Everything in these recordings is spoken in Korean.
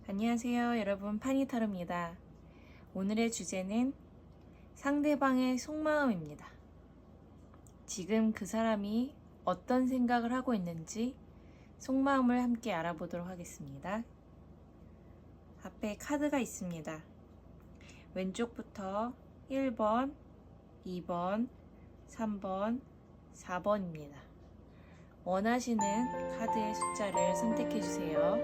안녕하세요 여러분, 파니타로입니다. 오늘의 주제는 상대방의 속마음입니다. 지금 그 사람이 어떤 생각을 하고 있는지 속마음을 함께 알아보도록 하겠습니다. 앞에 카드가 있습니다. 왼쪽부터 1번, 2번, 3번, 4번입니다. 원하시는 카드의 숫자를 선택해 주세요.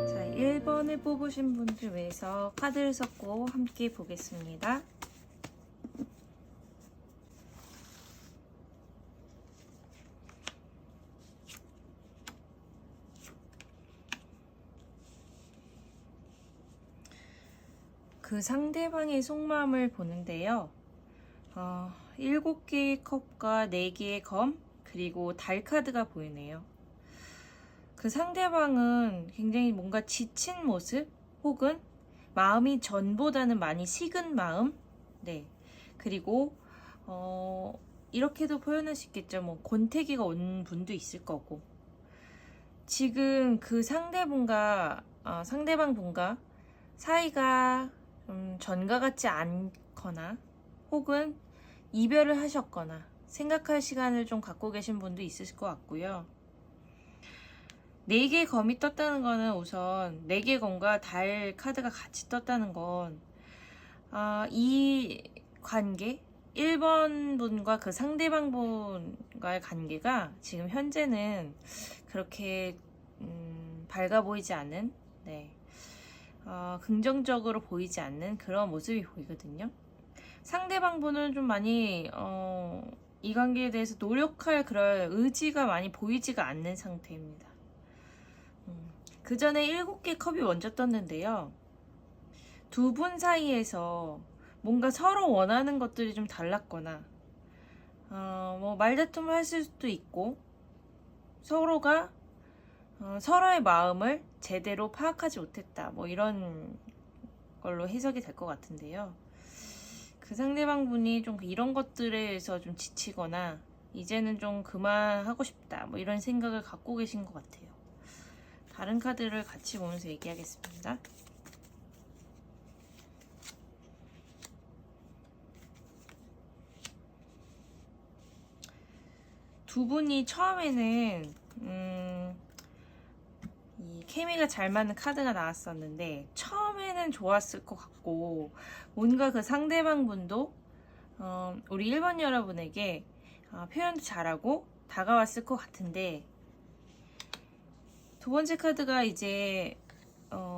자, 1번을 뽑으신 분들 위해서 카드를 섞고 함께 보겠습니다. 그 상대방의 속마음을 보는데요. 7개의 컵과 4개의 검, 그리고 달 카드가 보이네요. 그 상대방은 굉장히 뭔가 지친 모습, 혹은 마음이 전보다는 많이 식은 마음, 네. 그리고, 이렇게도 표현할 수 있겠죠. 뭐, 권태기가 온 분도 있을 거고. 지금 그 상대방 분과 사이가 전과 같지 않거나 혹은 이별을 하셨거나 생각할 시간을 좀 갖고 계신 분도 있으실 것 같고요. 4개의 검이 떴다는 거는 우선 4개의 검과 달 카드가 같이 떴다는 건 이 관계, 1번 분과 그 상대방 분과의 관계가 지금 현재는 그렇게 밝아 보이지 않은, 네. 긍정적으로 보이지 않는 그런 모습이 보이거든요. 상대방 분은 좀 많이 이 관계에 대해서 노력할 그럴 의지가 많이 보이지가 않는 상태입니다. 그 전에 7개 컵이 먼저 떴는데요. 두 분 사이에서 뭔가 서로 원하는 것들이 좀 달랐거나 뭐 말다툼을 했을 수도 있고, 서로가 서로의 마음을 제대로 파악하지 못했다, 뭐 이런 걸로 해석이 될 것 같은데요. 그 상대방 분이 좀 이런 것들에서 좀 지치거나 이제는 좀 그만하고 싶다, 뭐 이런 생각을 갖고 계신 것 같아요. 다른 카드를 같이 보면서 얘기하겠습니다. 두 분이 처음에는 이 케미가 잘 맞는 카드가 나왔었는데 처음에는 좋았을 것 같고, 뭔가 그 상대방 분도 우리 1번 여러분에게 표현도 잘하고 다가왔을 것 같은데, 두 번째 카드가 이제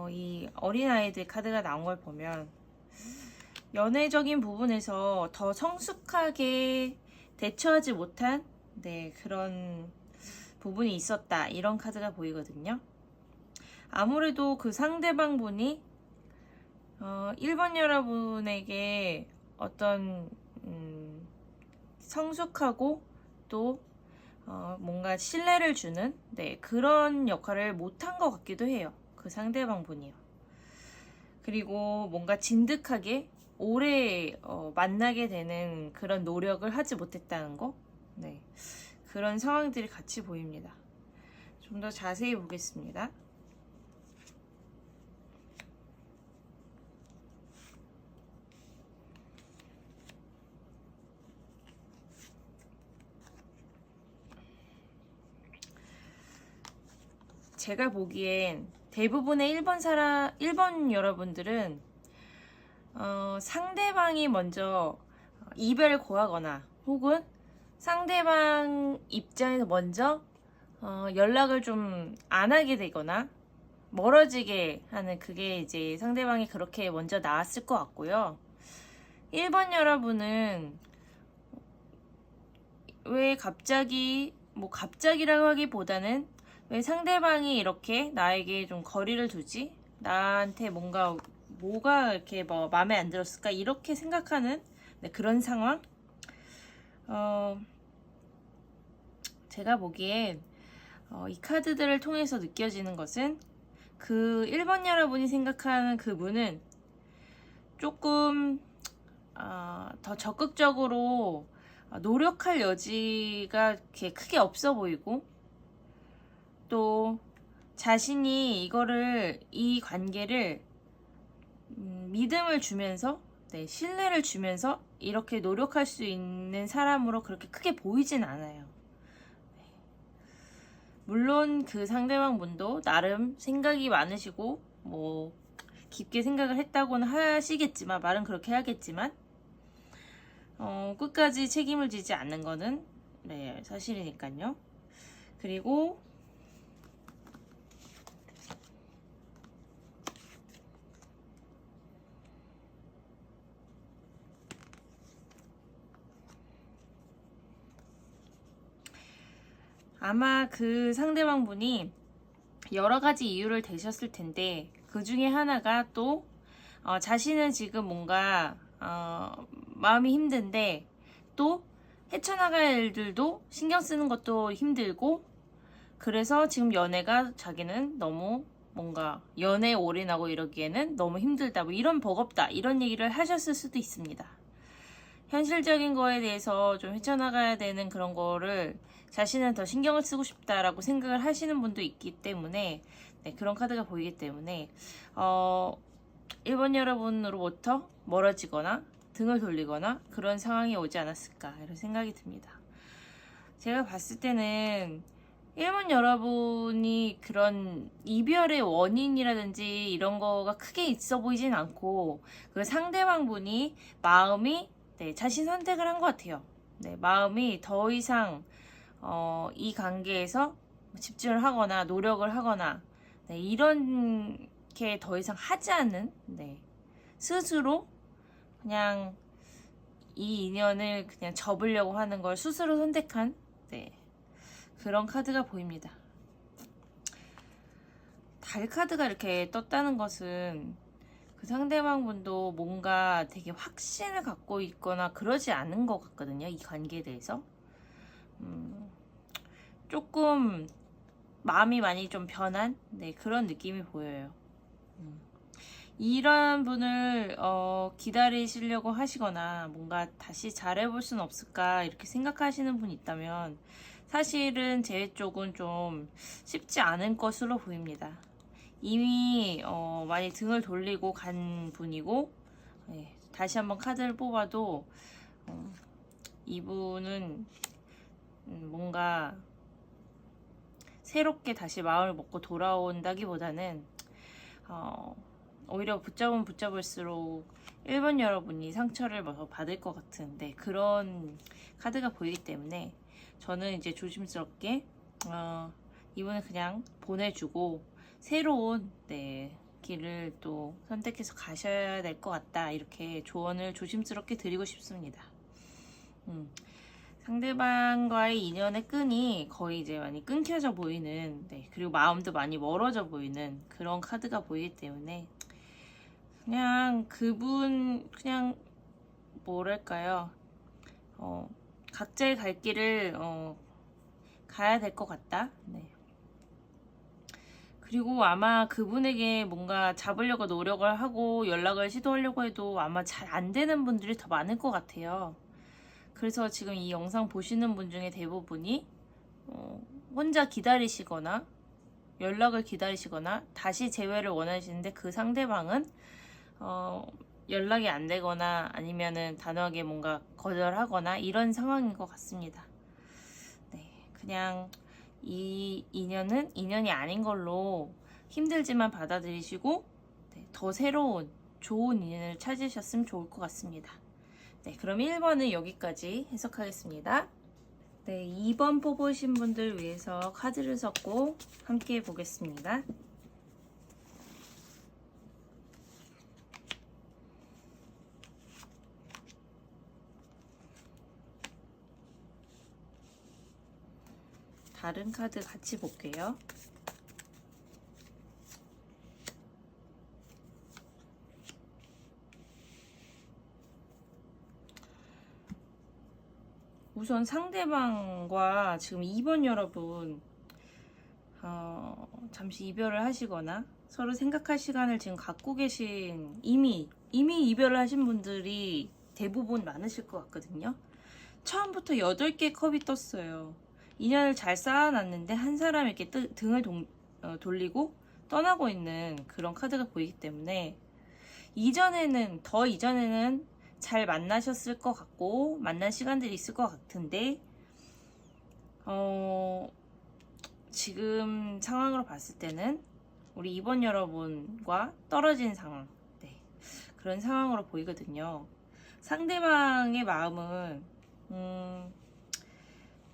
이 어린아이들 카드가 나온 걸 보면 연애적인 부분에서 더 성숙하게 대처하지 못한, 네, 그런 부분이 있었다, 이런 카드가 보이거든요. 아무래도 그 상대방 분이 1번 여러분에게 어떤 성숙하고 또 뭔가 신뢰를 주는, 네, 그런 역할을 못한 것 같기도 해요. 그 상대방 분이요. 그리고 뭔가 진득하게 오래 만나게 되는 그런 노력을 하지 못했다는 거, 네, 그런 상황들이 같이 보입니다. 좀 더 자세히 보겠습니다. 제가 보기엔 대부분의 1번 여러분들은 상대방이 먼저 이별을 고하거나 혹은 상대방 입장에서 먼저 연락을 좀 안 하게 되거나 멀어지게 하는, 그게 이제 상대방이 그렇게 먼저 나왔을 것 같고요. 1번 여러분은 왜 갑자기, 뭐 갑자기라고 하기보다는 왜 상대방이 이렇게 나에게 좀 거리를 두지? 나한테 뭐가 이렇게 뭐 마음에 안 들었을까? 이렇게 생각하는, 네, 그런 상황? 제가 보기엔 이 카드들을 통해서 느껴지는 것은 그 1번 여러분이 생각하는 그분은 조금 더 적극적으로 노력할 여지가 이렇게 크게 없어 보이고, 또 자신이 이 관계를 믿음을 주면서, 신뢰를 주면서 이렇게 노력할 수 있는 사람으로 그렇게 크게 보이진 않아요. 물론 그 상대방 분도 나름 생각이 많으시고 뭐 깊게 생각을 했다고는 하시겠지만, 말은 그렇게 하겠지만 끝까지 책임을 지지 않는 거는 사실이니까요. 그리고 아마 그 상대방 분이 여러 가지 이유를 대셨을 텐데, 그 중에 하나가 또 자신은 지금 뭔가 마음이 힘든데 또 헤쳐나갈 일들도 신경 쓰는 것도 힘들고, 그래서 지금 연애가 자기는 너무 뭔가 연애에 올인하고 이러기에는 너무 힘들다, 뭐 이런 버겁다, 이런 얘기를 하셨을 수도 있습니다. 현실적인 거에 대해서 좀 헤쳐나가야 되는 그런 거를 자신은 더 신경을 쓰고 싶다라고 생각을 하시는 분도 있기 때문에, 그런 카드가 보이기 때문에 1번 여러분으로부터 멀어지거나 등을 돌리거나 그런 상황이 오지 않았을까, 이런 생각이 듭니다. 제가 봤을 때는 1번 여러분이 그런 이별의 원인이라든지 이런 거가 크게 있어 보이진 않고, 그 상대방 분이 마음이 자신 선택을 한 것 같아요. 마음이 더 이상 이 관계에서 집중을 하거나 노력을 하거나 이렇게 더 이상 하지 않는, 스스로 그냥 이 인연을 그냥 접으려고 하는 걸 스스로 선택한 그런 카드가 보입니다. 달 카드가 이렇게 떴다는 것은 그 상대방 분도 뭔가 되게 확신을 갖고 있거나 그러지 않은 것 같거든요. 이 관계에 대해서. 조금 마음이 많이 좀 변한 그런 느낌이 보여요. 이런 분을 기다리시려고 하시거나 뭔가 다시 잘해볼 수는 없을까 이렇게 생각하시는 분이 있다면, 사실은 제 쪽은 좀 쉽지 않은 것으로 보입니다. 이미 많이 등을 돌리고 간 분이고, 다시 한번 카드를 뽑아도 이분은 뭔가 새롭게 다시 마음을 먹고 돌아온다기보다는 오히려 붙잡으면 붙잡을수록 1번 여러분이 상처를 받을 것 같은데, 그런 카드가 보이기 때문에 저는 이제 조심스럽게 이분은 그냥 보내주고 새로운 길을 또 선택해서 가셔야 될 것 같다, 이렇게 조언을 조심스럽게 드리고 싶습니다. 상대방과의 인연의 끈이 거의 이제 많이 끊겨져 보이는, 그리고 마음도 많이 멀어져 보이는 그런 카드가 보이기 때문에, 그냥 그분 그냥 뭐랄까요, 각자의 갈 길을 가야 될 것 같다. 그리고 아마 그분에게 뭔가 잡으려고 노력을 하고 연락을 시도하려고 해도 아마 잘 안 되는 분들이 더 많을 것 같아요. 그래서 지금 이 영상 보시는 분 중에 대부분이 혼자 기다리시거나 연락을 기다리시거나 다시 재회를 원하시는데, 그 상대방은 연락이 안 되거나 아니면은 단호하게 뭔가 거절하거나 이런 상황인 것 같습니다. 그냥 이 인연은 인연이 아닌 걸로 힘들지만 받아들이시고 더 새로운 좋은 인연을 찾으셨으면 좋을 것 같습니다. 그럼 1번은 여기까지 해석하겠습니다. 2번 뽑으신 분들 위해서 카드를 섞고 함께 보겠습니다. 다른 카드 같이 볼게요. 우선 상대방과 지금 2번 여러분 잠시 이별을 하시거나 서로 생각할 시간을 지금 갖고 계신 이미 이별을 하신 분들이 대부분 많으실 것 같거든요. 처음부터 8개의 컵이 떴어요. 인연을 잘 쌓아놨는데 한 사람이 이렇게 등을 돌리고 떠나고 있는 그런 카드가 보이기 때문에 이전에는 잘 만나셨을 것 같고 만난 시간들이 있을 것 같은데 지금 상황으로 봤을 때는 우리 2번 여러분과 떨어진 상황, 네, 그런 상황으로 보이거든요. 상대방의 마음은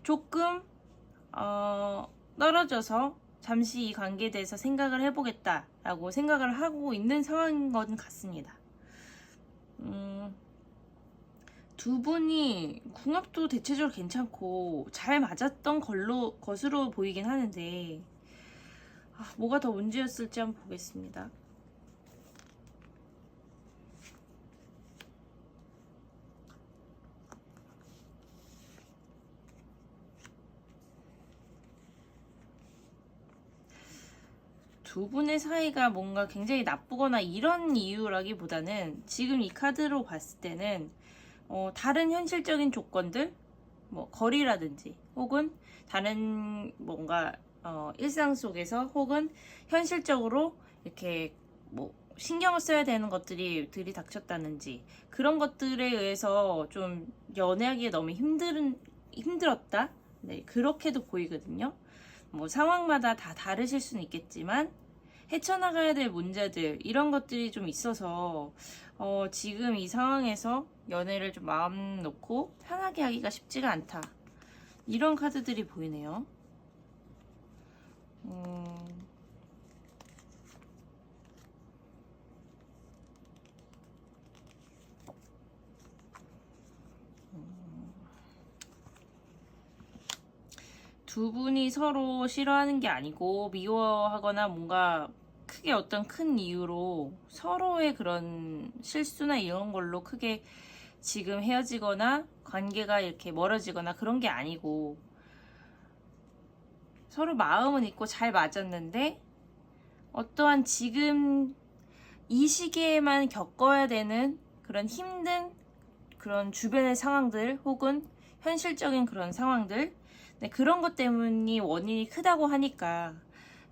조금 떨어져서 잠시 이 관계에 대해서 생각을 해보겠다라고 생각을 하고 있는 상황인 것 같습니다. 두 분이 궁합도 대체적으로 괜찮고 잘 맞았던 것으로 보이긴 하는데 뭐가 더 문제였을지 한번 보겠습니다. 두 분의 사이가 뭔가 굉장히 나쁘거나 이런 이유라기보다는 지금 이 카드로 봤을 때는 다른 현실적인 조건들, 뭐 거리라든지 혹은 다른 뭔가 일상 속에서 혹은 현실적으로 이렇게 뭐 신경을 써야 되는 것들이 들이닥쳤다든지 그런 것들에 의해서 좀 연애하기에 너무 힘들었다. 네, 그렇게도 보이거든요. 뭐 상황마다 다 다르실 수는 있겠지만 헤쳐나가야 될 문제들 이런 것들이 좀 있어서 지금 이 상황에서 연애를 좀 마음 놓고 편하게 하기가 쉽지가 않다. 이런 카드들이 보이네요. 두 분이 서로 싫어하는 게 아니고 미워하거나 뭔가 크게 어떤 큰 이유로 서로의 그런 실수나 이런 걸로 크게 지금 헤어지거나 관계가 이렇게 멀어지거나 그런 게 아니고 서로 마음은 있고 잘 맞았는데 어떠한 지금 이 시기에만 겪어야 되는 그런 힘든 그런 주변의 상황들 혹은 현실적인 그런 상황들, 네, 그런 것 때문이 원인이 크다고 하니까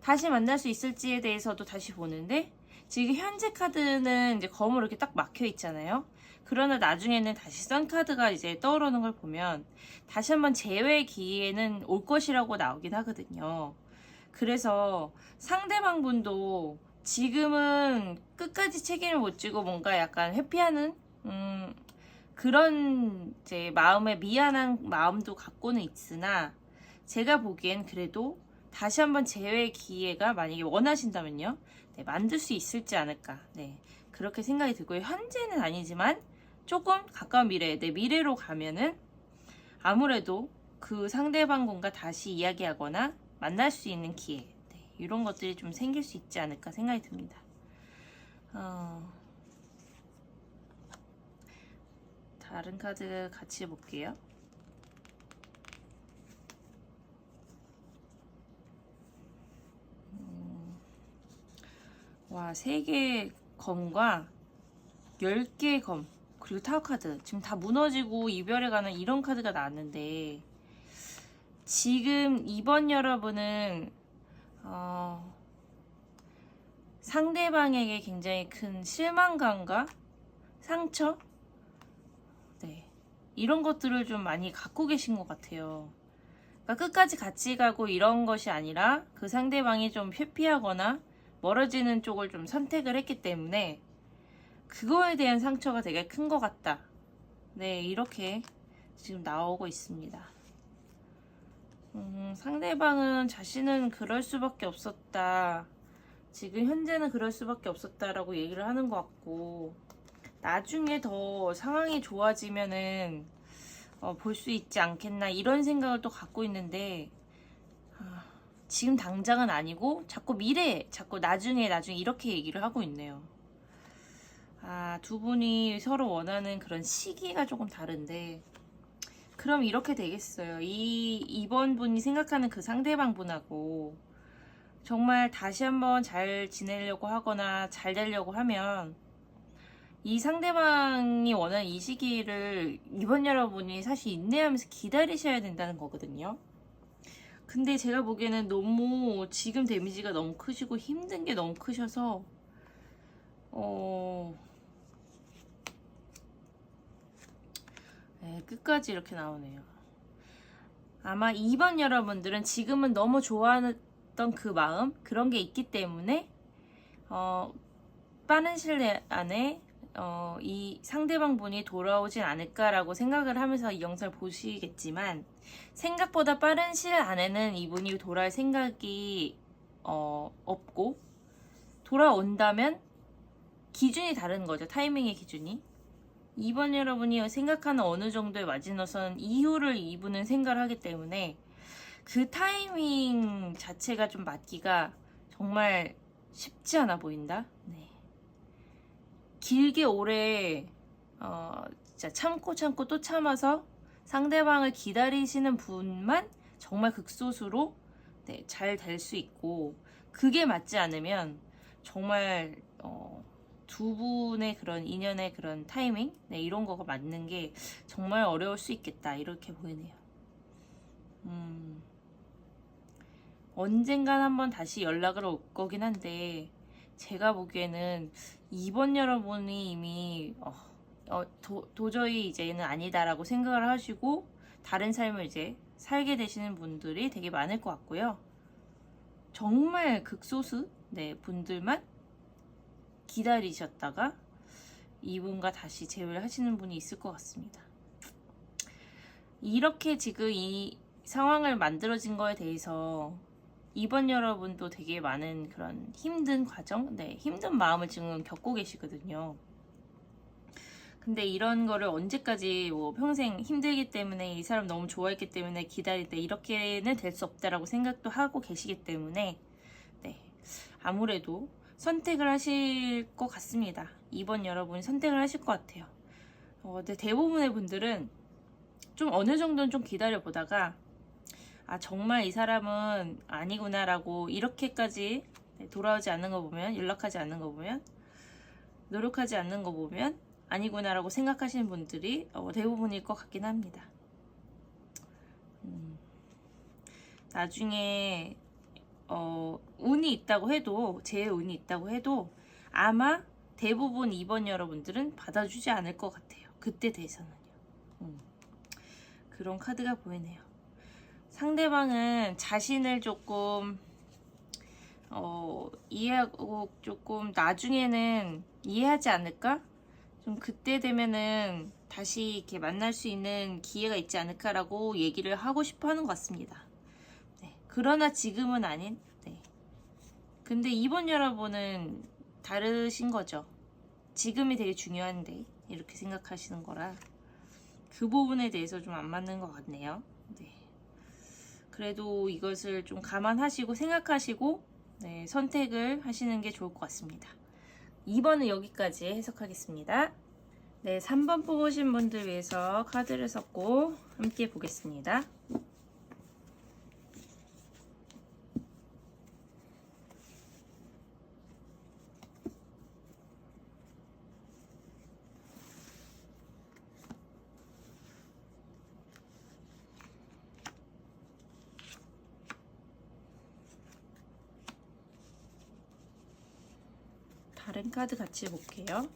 다시 만날 수 있을지에 대해서도 다시 보는데 지금 현재 카드는 이제 검으로 이렇게 딱 막혀 있잖아요. 그러나 나중에는 다시 선 카드가 이제 떠오르는 걸 보면 다시 한번 재회 기회는 올 것이라고 나오긴 하거든요. 그래서 상대방 분도 지금은 끝까지 책임을 못 지고 뭔가 약간 회피하는 그런 이제 마음에 미안한 마음도 갖고는 있으나 제가 보기엔 그래도 다시 한번 재회 기회가 만약에 원하신다면요, 네, 만들 수 있을지 않을까, 네, 그렇게 생각이 들고요. 현재는 아니지만 조금 가까운 미래, 네, 미래로 가면은 아무래도 그 상대방분과 다시 이야기하거나 만날 수 있는 기회, 네, 이런 것들이 좀 생길 수 있지 않을까 생각이 듭니다. 다른 카드 같이 볼게요. 와, 3개의 검과 10개의 검 그리고 타워 카드 지금 다 무너지고 이별에 가는 이런 카드가 나왔는데 지금 이번 여러분은 상대방에게 굉장히 큰 실망감과 상처, 네, 이런 것들을 좀 많이 갖고 계신 것 같아요. 그러니까 끝까지 같이 가고 이런 것이 아니라 그 상대방이 좀 회피하거나 멀어지는 쪽을 좀 선택을 했기 때문에 그거에 대한 상처가 되게 큰 것 같다. 네, 이렇게 지금 나오고 있습니다. 상대방은 자신은 그럴 수밖에 없었다. 지금 현재는 그럴 수밖에 없었다라고 얘기를 하는 것 같고 나중에 더 상황이 좋아지면은 볼 수 있지 않겠나 이런 생각을 또 갖고 있는데 지금 당장은 아니고 자꾸 미래, 자꾸 나중에 이렇게 얘기를 하고 있네요. 두 분이 서로 원하는 그런 시기가 조금 다른데 그럼 이렇게 되겠어요. 이번 분이 생각하는 그 상대방 분하고 정말 다시 한번 잘 지내려고 하거나 잘 되려고 하면 이 상대방이 원하는 이 시기를 이번 여러분이 사실 인내하면서 기다리셔야 된다는 거거든요. 근데 제가 보기에는 너무 지금 데미지가 너무 크시고 힘든 게 너무 크셔서 네, 끝까지 이렇게 나오네요. 아마 2번 여러분들은 지금은 너무 좋아했던 그 마음 그런 게 있기 때문에 빠른 시일 안에 이 상대방 분이 돌아오진 않을까라고 생각을 하면서 이 영상을 보시겠지만 생각보다 빠른 시일 안에는 이분이 돌아올 생각이 없고 돌아온다면 기준이 다른 거죠. 타이밍의 기준이. 2번 여러분이 생각하는 어느 정도의 마지노선 이후를 이분은 생각을 하기 때문에 그 타이밍 자체가 좀 맞기가 정말 쉽지 않아 보인다. 네. 길게 오래 진짜 참고 또 참아서 상대방을 기다리시는 분만 정말 극소수로 네, 잘 될 수 있고 그게 맞지 않으면 정말 두 분의 그런 인연의 그런 타이밍 네, 이런 거가 맞는 게 정말 어려울 수 있겠다 이렇게 보이네요. 언젠간 한번 다시 연락을 올 거긴 한데 제가 보기에는 이번 여러분이 이미 도저히 이제는 아니다라고 생각을 하시고 다른 삶을 이제 살게 되시는 분들이 되게 많을 것 같고요. 정말 극소수 네, 분들만 기다리셨다가 이분과 다시 재회를 하시는 분이 있을 것 같습니다. 이렇게 지금 이 상황을 만들어진 거에 대해서 이번 여러분도 되게 많은 그런 힘든 과정, 네, 힘든 마음을 지금 겪고 계시거든요. 근데 이런 거를 언제까지 뭐 평생 힘들기 때문에 이 사람 너무 좋아했기 때문에 기다릴 때 이렇게는 될 수 없다라고 생각도 하고 계시기 때문에 네, 아무래도 선택을 하실 것 같습니다. 이번 여러분이 선택을 하실 것 같아요. 근데 대부분의 분들은 좀 어느 정도는 좀 기다려 보다가 아 정말 이 사람은 아니구나라고 이렇게까지 돌아오지 않는 거 보면 연락하지 않는 거 보면 노력하지 않는 거 보면 아니구나라고 생각하시는 분들이 대부분일 것 같긴 합니다. 나중에 운이 있다고 해도 제 운이 있다고 해도 아마 대부분 이번 여러분들은 받아주지 않을 것 같아요. 그때 대해서는요. 그런 카드가 보이네요. 상대방은 자신을 조금 이해하고 조금 나중에는 이해하지 않을까? 좀 그때 되면은 다시 이렇게 만날 수 있는 기회가 있지 않을까라고 얘기를 하고 싶어 하는 것 같습니다. 네. 그러나 지금은 아닌. 네. 근데 이번 여러분은 다르신 거죠. 지금이 되게 중요한데 이렇게 생각하시는 거라 그 부분에 대해서 좀 안 맞는 것 같네요. 네. 그래도 이것을 좀 감안하시고 생각하시고 네, 선택을 하시는 게 좋을 것 같습니다. 2번은 여기까지 해석하겠습니다. 네, 3번 뽑으신 분들 위해서 카드를 섞고 함께 보겠습니다. 다른 카드 같이 볼게요.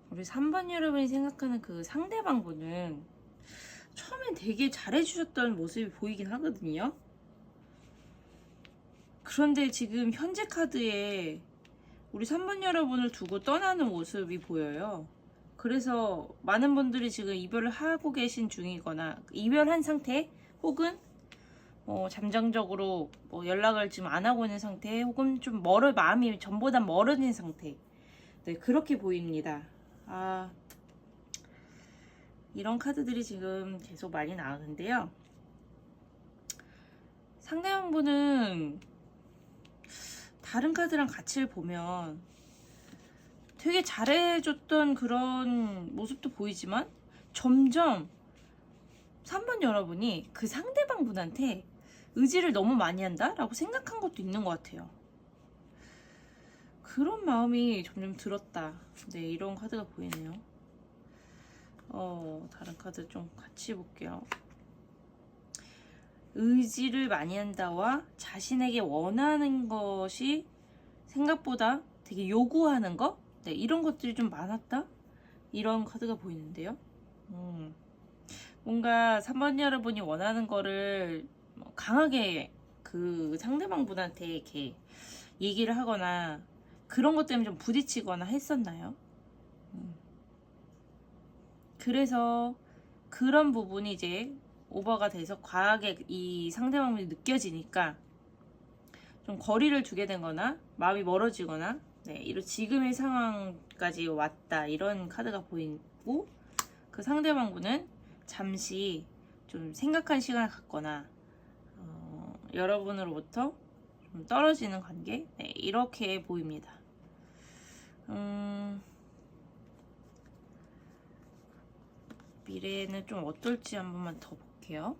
우리 3번 여러분이 생각하는 그 상대방분은 처음엔 되게 잘해주셨던 모습이 보이긴 하거든요. 그런데 지금 현재 카드에 우리 3번 여러분을 두고 떠나는 모습이 보여요. 그래서 많은 분들이 지금 이별을 하고 계신 중이거나 이별한 상태 혹은 잠정적으로 연락을 지금 안 하고 있는 상태 혹은 좀 마음이 전보다 멀어진 상태 네, 그렇게 보입니다. 이런 카드들이 지금 계속 많이 나오는데요. 상대방분은 다른 카드랑 가치를 보면 되게 잘해줬던 그런 모습도 보이지만 점점 3번 여러분이 그 상대방분한테 의지를 너무 많이 한다? 라고 생각한 것도 있는 것 같아요. 그런 마음이 점점 들었다. 네, 이런 카드가 보이네요. 다른 카드 좀 같이 볼게요. 의지를 많이 한다와 자신에게 원하는 것이 생각보다 되게 요구하는 것? 네, 이런 것들이 좀 많았다? 이런 카드가 보이는데요. 뭔가 3번 여러분이 원하는 거를 강하게 그 상대방분한테 이렇게 얘기를 하거나 그런 것 때문에 좀 부딪히거나 했었나요? 그래서 그런 부분이 이제 오버가 돼서 과하게 이 상대방이 느껴지니까 좀 거리를 두게 되거나 마음이 멀어지거나 네, 이런 지금의 상황까지 왔다 이런 카드가 보이고 그 상대방분은 잠시 좀 생각한 시간을 갖거나 여러분으로부터 좀 떨어지는 관계 네, 이렇게 보입니다. 미래는 좀 어떨지 한 번만 더 볼게요.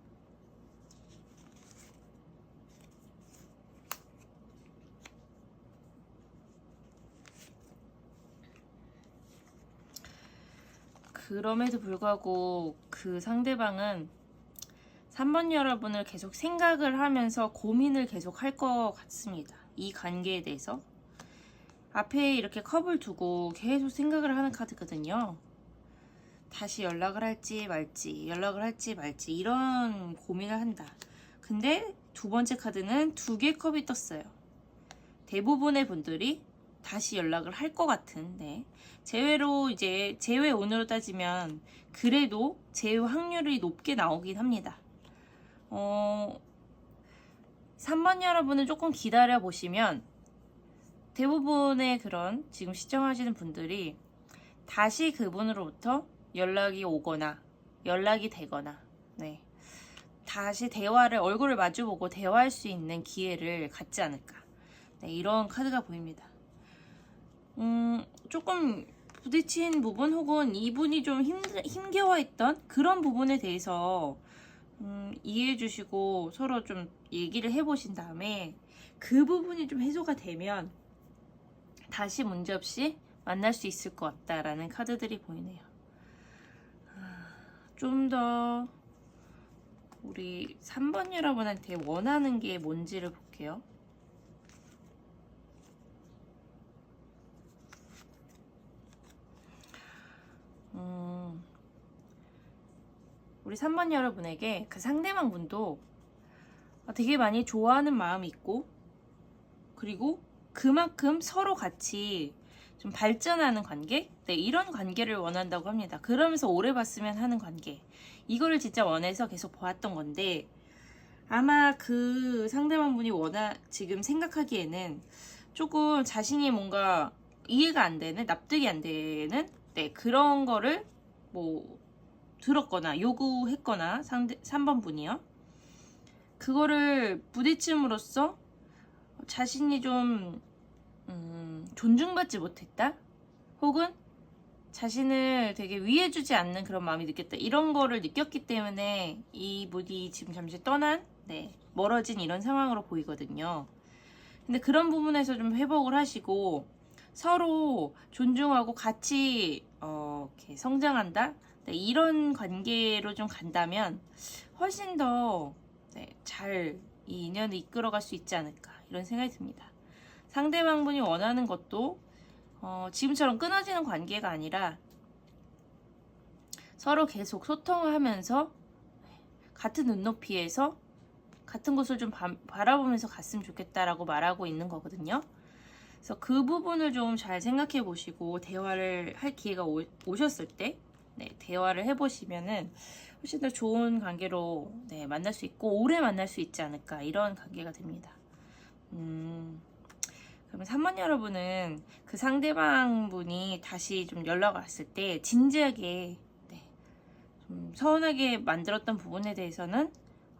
그럼에도 불구하고 그 상대방은 3번 여러분을 계속 생각을 하면서 고민을 계속 할 것 같습니다. 이 관계에 대해서. 앞에 이렇게 컵을 두고 계속 생각을 하는 카드거든요. 다시 연락을 할지 말지, 연락을 할지 말지 이런 고민을 한다. 근데 두 번째 카드는 2개 컵이 떴어요. 대부분의 분들이 다시 연락을 할 것 같은, 네. 제외로 이제 제외 운으로 따지면 그래도 제외 확률이 높게 나오긴 합니다. 3번 여러분은 조금 기다려 보시면 대부분의 그런 지금 시청하시는 분들이 다시 그분으로부터 연락이 오거나 연락이 되거나 네. 다시 대화를 얼굴을 마주보고 대화할 수 있는 기회를 갖지 않을까 네, 이런 카드가 보입니다. 조금 부딪힌 부분 혹은 이분이 좀 힘겨워했던 그런 부분에 대해서 이해해 주시고 서로 좀 얘기를 해보신 다음에 그 부분이 좀 해소가 되면 다시 문제없이 만날 수 있을 것 같다라는 카드들이 보이네요. 좀 더 우리 3번 여러분한테 원하는 게 뭔지를 볼게요. 우리 3번 여러분에게 그 상대방 분도 되게 많이 좋아하는 마음이 있고 그리고 그만큼 서로 같이 좀 발전하는 관계? 네, 이런 관계를 원한다고 합니다. 그러면서 오래 봤으면 하는 관계. 이거를 진짜 원해서 계속 보았던 건데 아마 그 상대방 분이 지금 생각하기에는 조금 자신이 뭔가 이해가 안 되는, 납득이 안 되는 네, 그런 거를 뭐 들었거나 요구했거나 3번 분이요. 그거를 부딪힘으로써 자신이 좀 존중받지 못했다? 혹은 자신을 되게 위해주지 않는 그런 마음이 느꼈다. 이런 거를 느꼈기 때문에 이분이 지금 잠시 떠난, 네, 멀어진 이런 상황으로 보이거든요. 근데 그런 부분에서 좀 회복을 하시고 서로 존중하고 같이 이렇게 성장한다? 네, 이런 관계로 좀 간다면 훨씬 더 잘 이 인연을 이끌어갈 수 있지 않을까 이런 생각이 듭니다. 상대방분이 원하는 것도 지금처럼 끊어지는 관계가 아니라 서로 계속 소통을 하면서 같은 눈높이에서 같은 곳을 좀 바라보면서 갔으면 좋겠다라고 말하고 있는 거거든요. 그래서 그 부분을 좀 잘 생각해 보시고 대화를 할 기회가 오셨을 때 대화를 해보시면은 훨씬 더 좋은 관계로 만날 수 있고 오래 만날 수 있지 않을까 이런 관계가 됩니다. 그러면 3번 여러분은 그 상대방 분이 다시 좀 연락을 왔을 때 진지하게 좀 서운하게 만들었던 부분에 대해서는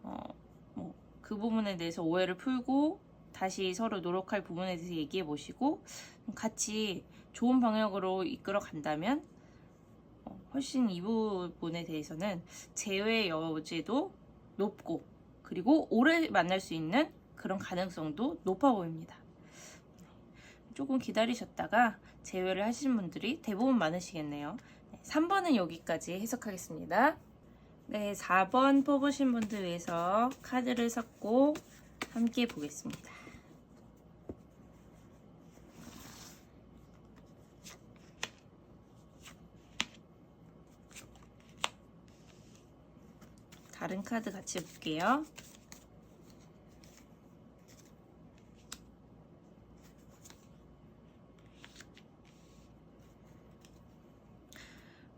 뭐 그 부분에 대해서 오해를 풀고 다시 서로 노력할 부분에 대해서 얘기해 보시고 같이 좋은 방향으로 이끌어 간다면 훨씬 이 부분에 대해서는 재회 여지도 높고 그리고 오래 만날 수 있는 그런 가능성도 높아 보입니다. 조금 기다리셨다가 재회를 하시는 분들이 대부분 많으시겠네요. 3번은 여기까지 해석하겠습니다. 네, 4번 뽑으신 분들 위해서 카드를 섞고 함께 보겠습니다. 다른 카드 같이 볼게요.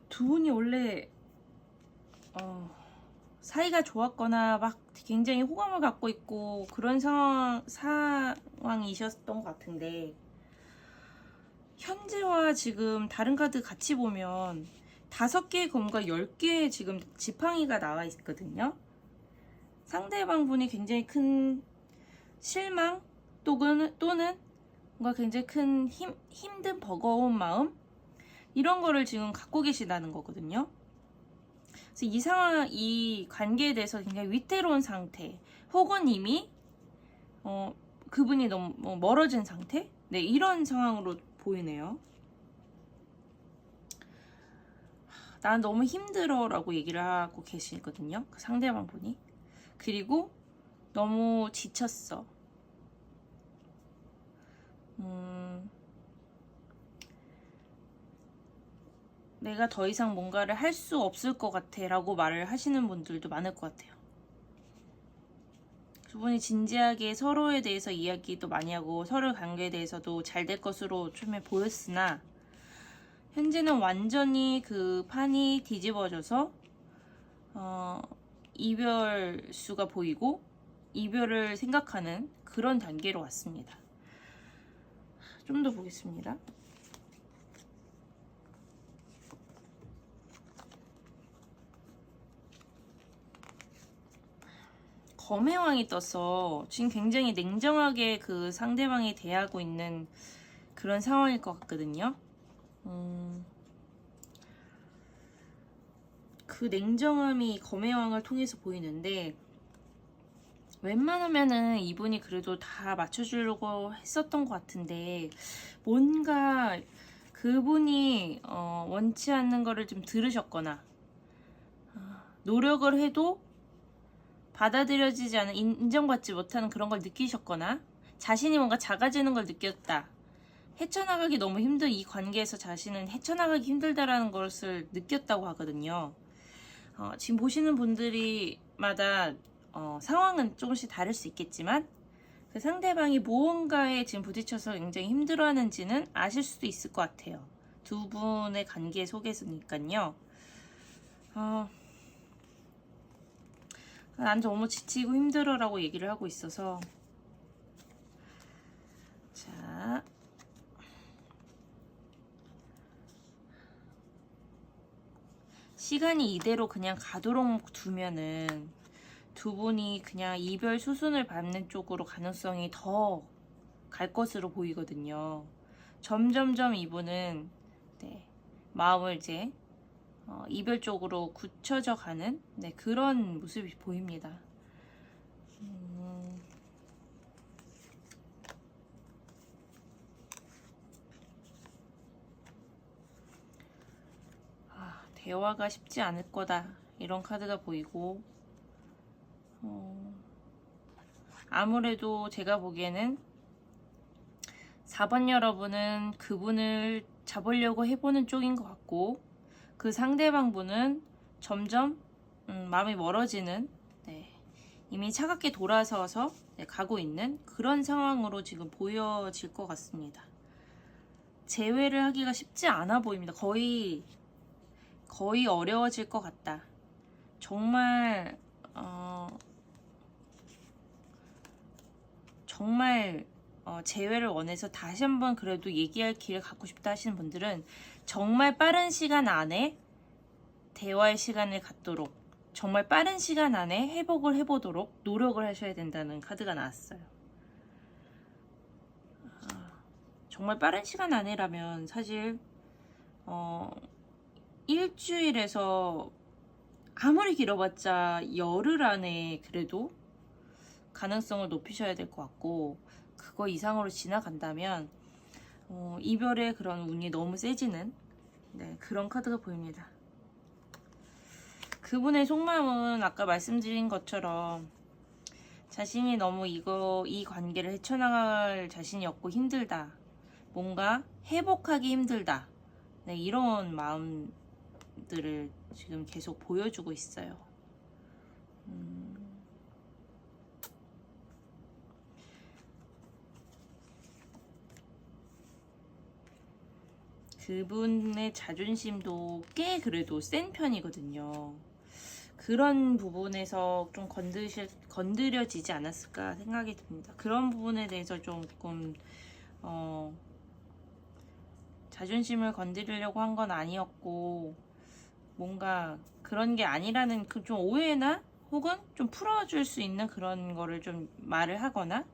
두 분이 원래 사이가 좋았거나 막 굉장히 호감을 갖고 있고 그런 상황이셨던 것 같은데 현재와 지금 다른 카드 같이 보면 5개의 검과 10개의 지금 지팡이가 나와 있거든요. 상대방 분이 굉장히 큰 실망 또는 뭔가 굉장히 큰 힘든 버거운 마음 이런 거를 지금 갖고 계시다는 거거든요. 그래서 이 관계에 대해서 굉장히 위태로운 상태 혹은 이미 그분이 너무 멀어진 상태 네, 이런 상황으로 보이네요. 난 너무 힘들어 라고 얘기를 하고 계시거든요. 그 상대방 분이. 그리고 너무 지쳤어. 내가 더 이상 뭔가를 할 수 없을 것 같아 라고 말을 하시는 분들도 많을 것 같아요. 두 분이 진지하게 서로에 대해서 이야기도 많이 하고 서로의 관계에 대해서도 잘 될 것으로 처음에 보였으나 현재는 완전히 그 판이 뒤집어져서 이별수가 보이고 이별을 생각하는 그런 단계로 왔습니다. 좀 더 보겠습니다. 검의 왕이 떴어. 지금 굉장히 냉정하게 그 상대방이 대하고 있는 그런 상황일 것 같거든요. 그 냉정함이 검의 왕을 통해서 보이는데 웬만하면은 이분이 그래도 다 맞춰주려고 했었던 것 같은데 뭔가 그분이 원치 않는 거를 좀 들으셨거나 노력을 해도 받아들여지지 않은 인정받지 못하는 그런 걸 느끼셨거나 자신이 뭔가 작아지는 걸 느꼈다. 헤쳐나가기 너무 힘든 이 관계에서 자신은 헤쳐나가기 힘들다라는 것을 느꼈다고 하거든요. 지금 보시는 분들이마다 상황은 조금씩 다를 수 있겠지만 그 상대방이 무언가에 지금 부딪혀서 굉장히 힘들어하는지는 아실 수도 있을 것 같아요. 두 분의 관계 속에서니까요. 난 너무 지치고 힘들어라고 얘기를 하고 있어서 자 시간이 이대로 그냥 가도록 두면은 두 분이 그냥 이별 수순을 밟는 쪽으로 가능성이 더 갈 것으로 보이거든요. 점점점 이분은 마음을 이제 이별 쪽으로 굳혀져 가는 그런 모습이 보입니다. 대화가 쉽지 않을 거다 이런 카드가 보이고 아무래도 제가 보기에는 4번 여러분은 그분을 잡으려고 해보는 쪽인 것 같고 그 상대방 분은 점점 마음이 멀어지는 이미 차갑게 돌아서서 가고 있는 그런 상황으로 지금 보여질 것 같습니다. 재회를 하기가 쉽지 않아 보입니다. 거의 어려워질 것 같다. 정말 재회를 원해서 다시 한번 그래도 얘기할 기회를 갖고 싶다 하시는 분들은 정말 빠른 시간 안에 대화의 시간을 갖도록 정말 빠른 시간 안에 회복을 해보도록 노력을 하셔야 된다는 카드가 나왔어요. 정말 빠른 시간 안에라면 사실 일주일에서 아무리 길어봤자 열흘 안에 그래도 가능성을 높이셔야 될 것 같고, 그거 이상으로 지나간다면 이별의 그런 운이 너무 세지는 그런 카드가 보입니다. 그분의 속마음은 아까 말씀드린 것처럼 자신이 너무 이 관계를 헤쳐나갈 자신이 없고 힘들다, 뭔가 회복하기 힘들다, 이런 마음들을 지금 계속 보여주고 있어요. 그분의 자존심도 꽤 그래도 센 편이거든요. 그런 부분에서 좀 건드려지지 않았을까 생각이 듭니다. 그런 부분에 대해서 조금 자존심을 건드리려고 한 건 아니었고, 뭔가 그런 게 아니라는 그 좀 오해나 혹은 좀 풀어줄 수 있는 그런 거를 좀 말을 하거나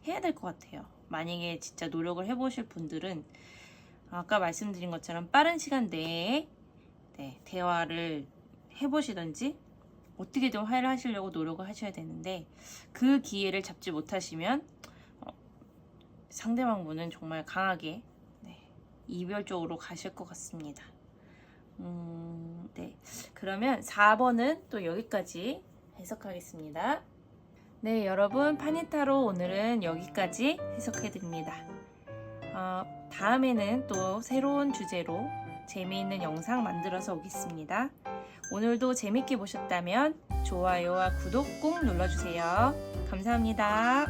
해야 될 것 같아요. 만약에 진짜 노력을 해보실 분들은 아까 말씀드린 것처럼 빠른 시간 내에 대화를 해보시든지 어떻게든 화해를 하시려고 노력을 하셔야 되는데, 그 기회를 잡지 못하시면 상대방분은 정말 강하게 이별 쪽으로 가실 것 같습니다. 그러면 4번은 또 여기까지 해석하겠습니다. 네, 여러분, 파니타로 오늘은 여기까지 해석해드립니다. 다음에는 또 새로운 주제로 재미있는 영상 만들어서 오겠습니다. 오늘도 재밌게 보셨다면 좋아요와 구독 꼭 눌러주세요. 감사합니다.